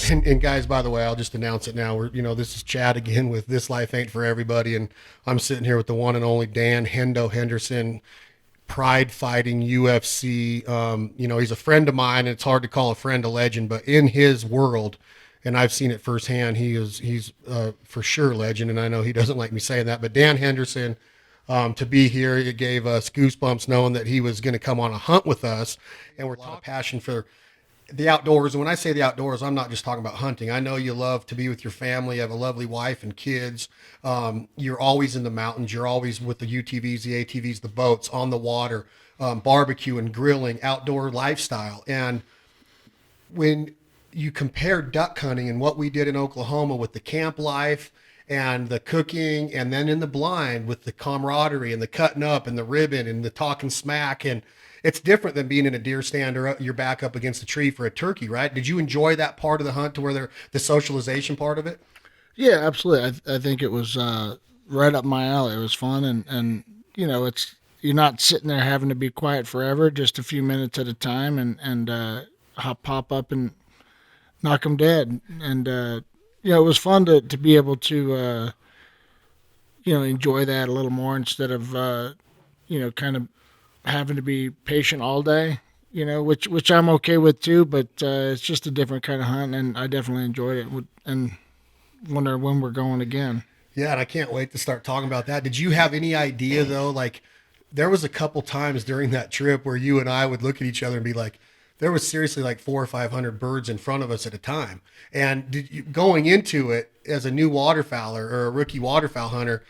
And guys, by the way, I'll just announce it now. This is Chad again with This Life Ain't for Everybody, and I'm sitting here with the one and only Dan Hendo Henderson, Pride Fighting UFC. He's a friend of mine, and it's hard to call a friend a legend, but in his world, and I've seen it firsthand, he's for sure legend, and I know he doesn't like me saying that, but Dan Henderson. To be here, it gave us goosebumps knowing that he was going to come on a hunt with us, and we're talking passion for the outdoors. And when I say the outdoors, I'm not just talking about hunting. I know you love to be with your family. You have a lovely wife and kids. You're always in the mountains. You're always with the UTVs, the ATVs, the boats, on the water, barbecue and grilling, outdoor lifestyle. And when you compare duck hunting and what we did in Oklahoma with the camp life and the cooking, and then in the blind with the camaraderie and the cutting up and the ribbon and the talking smack, and it's different than being in a deer stand or you're back up against a tree for a turkey, right? Did you enjoy that part of the hunt to where the socialization part of it? Yeah, absolutely. I think it was right up my alley. It was fun, and it's you're not sitting there having to be quiet forever, just a few minutes at a time, and pop up and knock them dead. And it was fun to be able to enjoy that a little more instead of kind of having to be patient all day. Which I'm okay with too, but it's just a different kind of hunt, and I definitely enjoyed it. And wonder when we're going again. Yeah, and I can't wait to start talking about that. Did you have any idea though? Like, there was a couple times during that trip where you and I would look at each other and be like, there was seriously like 400 or 500 birds in front of us at a time. And going into it as a new waterfowler or a rookie waterfowl hunter,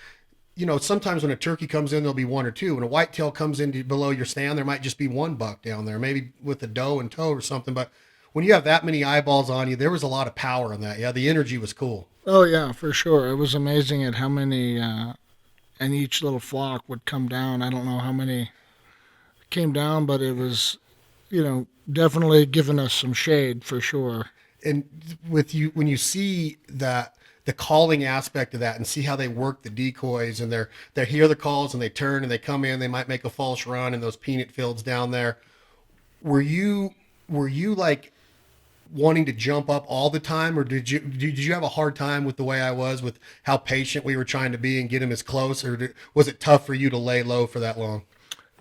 sometimes when a turkey comes in, there'll be one or two. When a whitetail comes in below your stand, there might just be one buck down there, maybe with a doe and tow or something. But when you have that many eyeballs on you, there was a lot of power in that. Yeah, the energy was cool. Oh yeah, for sure. It was amazing at how many and each little flock would come down. I don't know how many came down, but it was definitely giving us some shade for sure. And with you, when you see that, the calling aspect of that, and see how they work the decoys, and they hear the calls and they turn and they come in, they might make a false run in those peanut fields down there. Were you like wanting to jump up all the time, or did you have a hard time with the way I was, with how patient we were trying to be and get him as close, or was it tough for you to lay low for that long?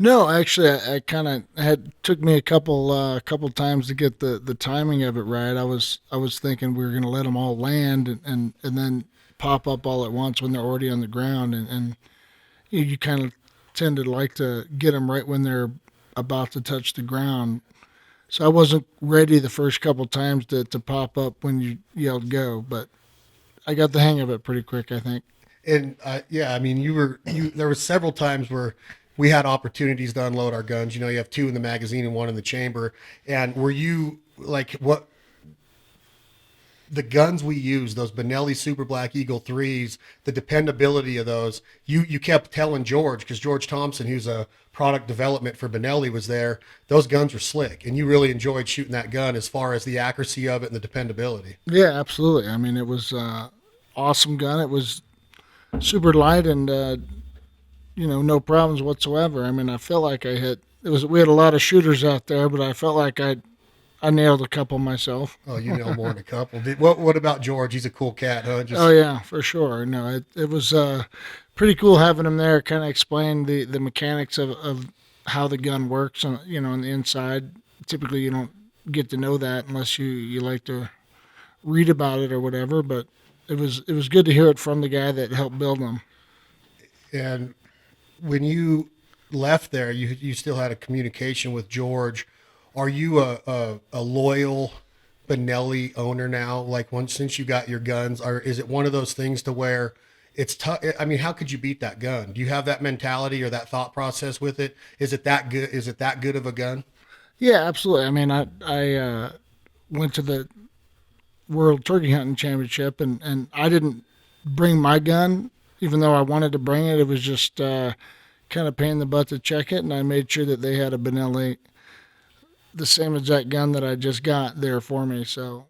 No, actually, I kind of had took me a couple times to get the timing of it right. I was thinking we were going to let them all land and then pop up all at once when they're already on the ground, and you kind of tend to like to get them right when they're about to touch the ground. So I wasn't ready the first couple times to pop up when you yelled go, but I got the hang of it pretty quick, I think. And yeah, I mean, there were several times where we had opportunities to unload our guns. You have two in the magazine and one in the chamber. And were you like, what the guns we use, those Benelli Super Black Eagle threes, the dependability of those, you kept telling George, because George Thompson, who's a product development for Benelli, was there. Those guns were slick, and you really enjoyed shooting that gun as far as the accuracy of it and the dependability. Yeah, absolutely. I mean, it was awesome gun. It was super light and no problems whatsoever. I mean, I felt like I hit. It was we had a lot of shooters out there, but I felt like I nailed a couple myself. Oh, you know more than a couple. What about George? He's a cool cat, huh? Oh Just yeah, for sure. No, it was pretty cool having him there. Kind of explain the mechanics of how the gun works on on the inside. Typically, you don't get to know that unless you like to read about it or whatever. But it was good to hear it from the guy that helped build them. and when you left there, you still had a communication with George. Are you a loyal Benelli owner now? Like, once since you got your guns, or is it one of those things to where it's tough? I mean, how could you beat that gun? Do you have that mentality or that thought process with it? Is it that good? Is it that good of a gun? Yeah, absolutely. I mean, I went to the World Turkey Hunting Championship, and I didn't bring my gun, even though I wanted to bring it. It was just kind of pain in the butt to check it, and I made sure that they had a Benelli, the same exact gun that I just got there for me. So